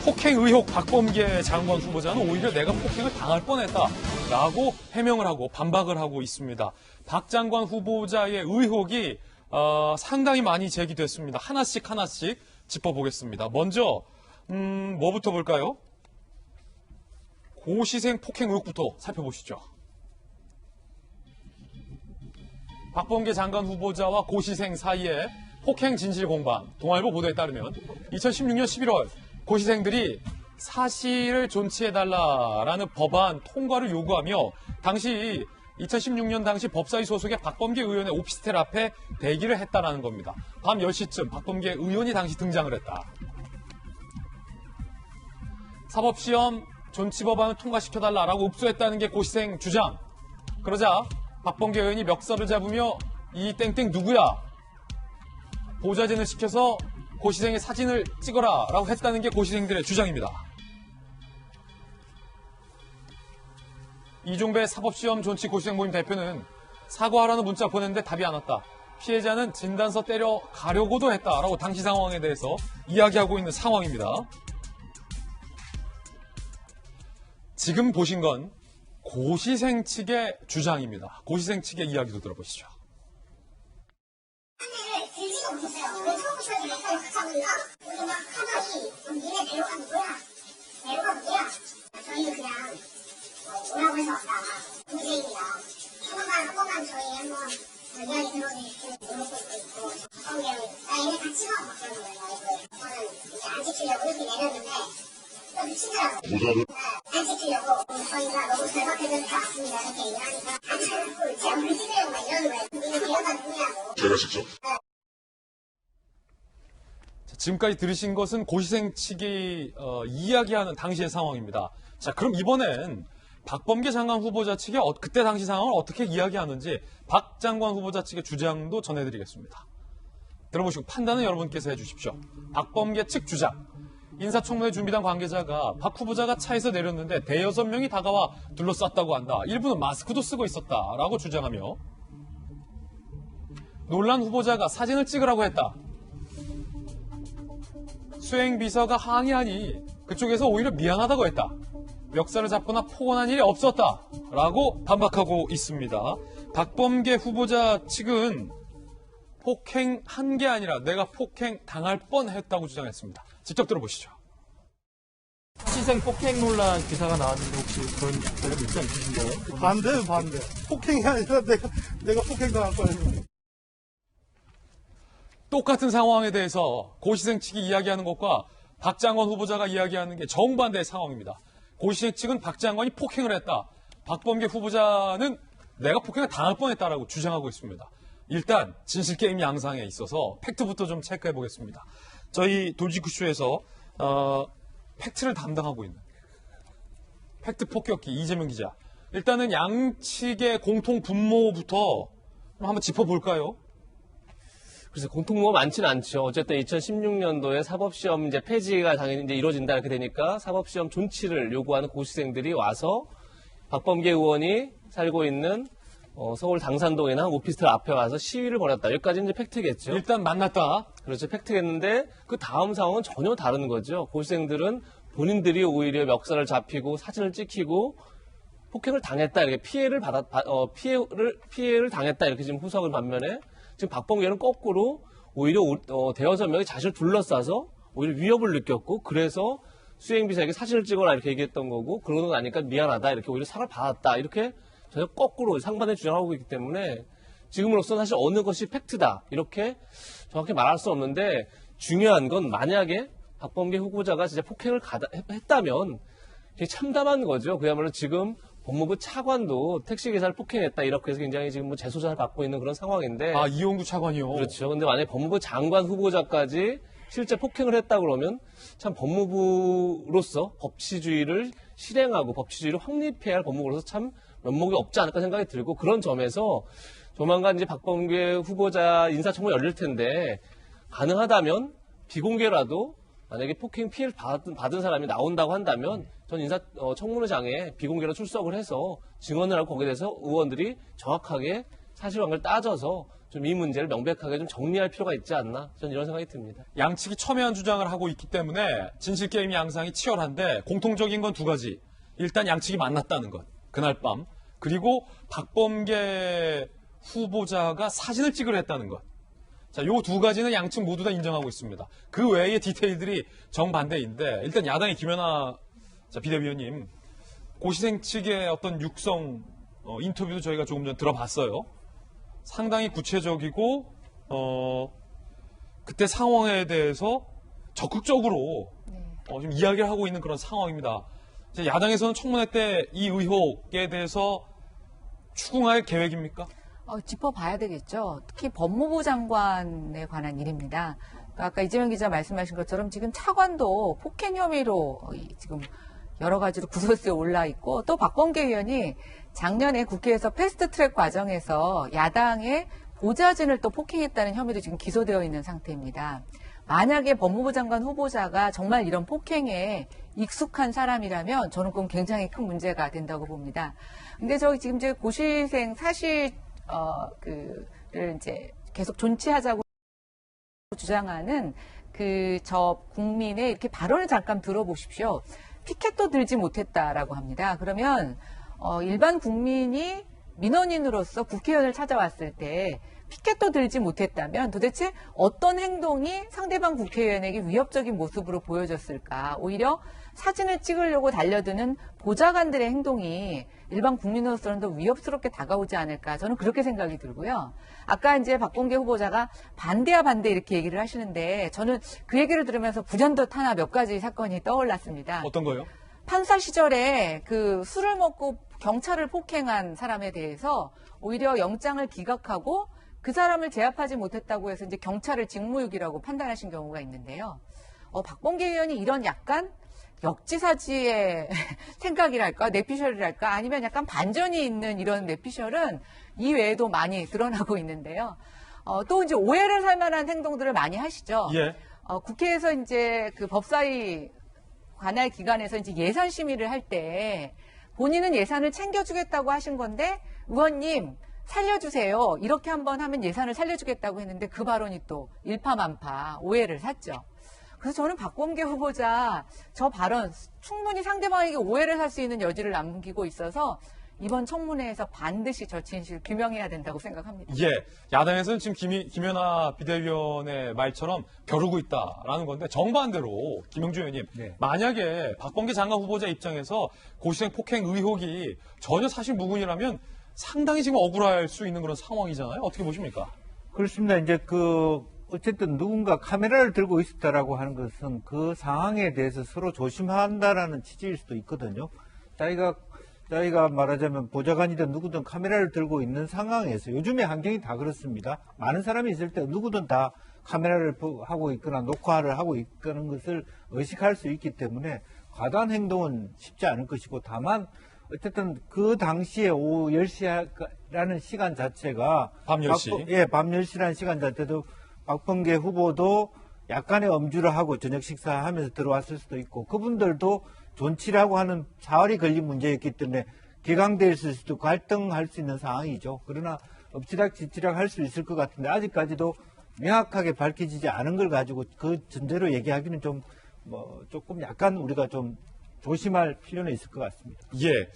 폭행 의혹 박범계 장관 후보자는 오히려 내가 폭행을 당할 뻔했다라고 해명을 하고 반박을 하고 있습니다. 박 장관 후보자의 의혹이 상당히 많이 제기됐습니다. 하나씩 짚어보겠습니다. 먼저 뭐부터 볼까요? 고시생 폭행 의혹부터 살펴보시죠. 박범계 장관 후보자와 고시생 사이에 폭행 진실 공방, 동아일보 보도에 따르면 2016년 11월 고시생들이 사실을 존치해달라라는 법안 통과를 요구하며 당시 2016년 당시 법사위 소속의 박범계 의원의 오피스텔 앞에 대기를 했다라는 겁니다. 밤 10시쯤 박범계 의원이 당시 등장을 했다. 사법시험 존치법안을 통과시켜달라라고 읍소했다는 게 고시생 주장. 그러자 박범계 의원이 멱살을 잡으며 이 땡땡 누구야? 보좌진을 시켜서 고시생의 사진을 찍어라 라고 했다는 게 고시생들의 주장입니다. 이종배 사법시험 존치 고시생 모임 대표는 사과하라는 문자 보냈는데 답이 안 왔다. 피해자는 진단서 때려 가려고도 했다라고 당시 상황에 대해서 이야기하고 있는 상황입니다. 지금 보신 건 고시생 측의 주장입니다. 고시생 측의 이야기도 들어보시죠. 들지도 못했어요. 왜 처음부터 이렇게 하자고요? 우리 막 하더니 니네 내려가 누구야? 내려가 누구야? 저희는 그냥 오라고 해서 왔다. 문재인이다. 한 번만 저희 한번 이야기 들어주시면 물어볼 수 있고 나 얘네 같이 가 막 그러는 거예요. 저는 이제 안 지키려고 이렇게 내렸는데 또 미치더라고요. 안 지키려고 저희가 너무 절박해져서 왔습니다. 이렇게 얘기하니까 안 찾고 제가 물 찍으려고 막 이러는 거예요. 니네 내려가 누구냐고. 제가 직접? 지금까지 들으신 것은 고시생 측이 이야기하는 당시의 상황입니다. 자, 그럼 이번엔 박범계 장관 후보자 측의 그때 당시 상황을 어떻게 이야기하는지 박 장관 후보자 측의 주장도 전해드리겠습니다. 들어보시고 판단은 여러분께서 해주십시오. 박범계 측 주장. 인사청문회 준비단 관계자가 박 후보자가 차에서 내렸는데 대여섯 명이 다가와 둘러쌌다고 한다. 일부는 마스크도 쓰고 있었다라고 주장하며 논란 후보자가 사진을 찍으라고 했다. 수행비서가 항의하니 그쪽에서 오히려 미안하다고 했다. 멱살을 잡거나 폭언한 일이 없었다. 라고 반박하고 있습니다. 박범계 후보자 측은 폭행한 게 아니라 내가 폭행 당할 뻔했다고 주장했습니다. 직접 들어보시죠. 시생 폭행 논란 기사가 나왔는데 혹시 그런 입장 있으신가요? 반대. 폭행이 아니라 내가 폭행당할 뻔했는데. 똑같은 상황에 대해서 고시생 측이 이야기하는 것과 박 장관 후보자가 이야기하는 게 정반대의 상황입니다. 고시생 측은 박 장관이 폭행을 했다. 박범계 후보자는 내가 폭행을 당할 뻔했다라고 주장하고 있습니다. 일단 진실게임 양상에 있어서 팩트부터 좀 체크해 보겠습니다. 저희 돌직구쇼에서 팩트를 담당하고 있는 팩트 폭격기 이재명 기자. 일단은 양측의 공통 분모부터 한번 짚어볼까요? 그래서 공통모가 많지는 않죠. 어쨌든 2016년도에 사법시험 이제 폐지가 당연히 이제 이루어진다 이렇게 되니까 사법시험 존치를 요구하는 고시생들이 와서 박범계 의원이 살고 있는 서울 당산동에 있는 한 오피스텔 앞에 와서 시위를 벌였다. 여기까지는 이제 팩트겠죠. 일단 만났다. 그렇죠. 팩트겠는데 그 다음 상황은 전혀 다른 거죠. 고시생들은 본인들이 오히려 멱살을 잡히고 사진을 찍히고 폭행을 당했다. 이렇게 피해를 당했다. 이렇게 지금 후석을 반면에 지금 박범계는 거꾸로 오히려 대여섯 명이 자신을 둘러싸서 오히려 위협을 느꼈고 그래서 수행비서에게 사진을 찍어라 이렇게 얘기했던 거고 그러고 나니까 미안하다 이렇게 오히려 사과를 받았다 이렇게 전혀 거꾸로 상반의 주장하고 있기 때문에 지금으로서는 사실 어느 것이 팩트다 이렇게 정확히 말할 수 없는데 중요한 건 만약에 박범계 후보자가 진짜 폭행을 했다면 참담한 거죠. 그야말로 지금 법무부 차관도 택시기사를 폭행했다 이렇게 해서 굉장히 지금 뭐 재소자를 받고 있는 그런 상황인데 이용구 차관이요. 그렇죠. 근데 만약에 법무부 장관 후보자까지 실제 폭행을 했다 그러면 참 법무부로서 법치주의를 실행하고 법치주의를 확립해야 할 법무부로서 참 면목이 없지 않을까 생각이 들고 그런 점에서 조만간 이제 박범계 후보자 인사청문회 열릴 텐데 가능하다면 비공개라도 만약에 폭행 피해를 받은 사람이 나온다고 한다면 전 청문회장에 비공개로 출석을 해서 증언을 하고 거기에 대해서 의원들이 정확하게 사실관계를 따져서 좀 이 문제를 명백하게 좀 정리할 필요가 있지 않나 저는 이런 생각이 듭니다. 양측이 첨예한 주장을 하고 있기 때문에 진실게임 양상이 치열한데 공통적인 건 두 가지. 일단 양측이 만났다는 것. 그날 밤. 그리고 박범계 후보자가 사진을 찍으려 했다는 것. 자, 요 두 가지는 양측 모두 다 인정하고 있습니다. 그 외의 디테일들이 정반대인데 일단 야당의 김연아 비대위원님 고시생 측의 어떤 육성 인터뷰도 저희가 조금 전 들어봤어요. 상당히 구체적이고 그때 상황에 대해서 적극적으로 좀 이야기를 하고 있는 그런 상황입니다. 이제 야당에서는 청문회 때 이 의혹에 대해서 추궁할 계획입니까? 짚어봐야 되겠죠. 특히 법무부 장관에 관한 일입니다. 그러니까 아까 이재명 기자 말씀하신 것처럼 지금 차관도 폭행 혐의로 지금 여러 가지로 구설수에 올라 있고 또 박범계 의원이 작년에 국회에서 패스트트랙 과정에서 야당의 보좌진을 또 폭행했다는 혐의로 지금 기소되어 있는 상태입니다. 만약에 법무부 장관 후보자가 정말 이런 폭행에 익숙한 사람이라면 저는 그건 굉장히 큰 문제가 된다고 봅니다. 근데 저기 지금 이제 고시생 사실 그를 이제 계속 존치하자고 주장하는 저 국민의 이렇게 발언을 잠깐 들어보십시오. 피켓도 들지 못했다라고 합니다. 그러면 일반 국민이 민원인으로서 국회의원을 찾아왔을 때 피켓도 들지 못했다면 도대체 어떤 행동이 상대방 국회의원에게 위협적인 모습으로 보여졌을까? 오히려 사진을 찍으려고 달려드는 보좌관들의 행동이 일반 국민으로서는 더 위협스럽게 다가오지 않을까? 저는 그렇게 생각이 들고요. 아까 이제 박범계 후보자가 반대야 반대 이렇게 얘기를 하시는데 저는 그 얘기를 들으면서 불현듯 하나 몇 가지 사건이 떠올랐습니다. 어떤 거요? 판사 시절에 그 술을 먹고 경찰을 폭행한 사람에 대해서 오히려 영장을 기각하고 그 사람을 제압하지 못했다고 해서 이제 경찰을 직무유기라고 판단하신 경우가 있는데요. 박범계 의원이 이런 약간 역지사지의 생각이랄까, 뇌피셜이랄까, 아니면 약간 반전이 있는 이런 뇌피셜은 이 외에도 많이 드러나고 있는데요. 또 이제 오해를 살 만한 행동들을 많이 하시죠. 예. 국회에서 이제 그 법사위 관할 기관에서 이제 예산 심의를 할 때 본인은 예산을 챙겨주겠다고 하신 건데 의원님 살려주세요. 이렇게 한번 하면 예산을 살려주겠다고 했는데 그 발언이 또 일파만파 오해를 샀죠. 그래서 저는 박범계 후보자 저 발언 충분히 상대방에게 오해를 살 수 있는 여지를 남기고 있어서 이번 청문회에서 반드시 저 진실 규명해야 된다고 생각합니다. 예. 야당에서는 지금 김연아 비대위원의 말처럼 벼르고 있다라는 건데 정반대로 김영주 의원님 네. 만약에 박범계 장관 후보자 입장에서 고시생 폭행 의혹이 전혀 사실 무근이라면 상당히 지금 억울할 수 있는 그런 상황이잖아요. 어떻게 보십니까? 그렇습니다. 이제 어쨌든 누군가 카메라를 들고 있었다라고 하는 것은 그 상황에 대해서 서로 조심한다라는 취지일 수도 있거든요. 자기가 말하자면 보좌관이든 누구든 카메라를 들고 있는 상황에서 요즘의 환경이 다 그렇습니다. 많은 사람이 있을 때 누구든 다 카메라를 하고 있거나 녹화를 하고 있는 것을 의식할 수 있기 때문에 과도한 행동은 쉽지 않을 것이고 다만 어쨌든 그 당시에 오후 10시라는 시간 자체가 밤 10시. 밤 10시라는 시간 자체도 박범계 후보도 약간의 엄주를 하고 저녁 식사하면서 들어왔을 수도 있고 그분들도 존치라고 하는 사활이 걸린 문제였기 때문에 개강돼 있을 수도 갈등할 수 있는 상황이죠. 그러나 엎치락뒤치락 할 수 있을 것 같은데 아직까지도 명확하게 밝혀지지 않은 걸 가지고 그 전제로 얘기하기는 조금 약간 우리가 좀 조심할 필요는 있을 것 같습니다. 예.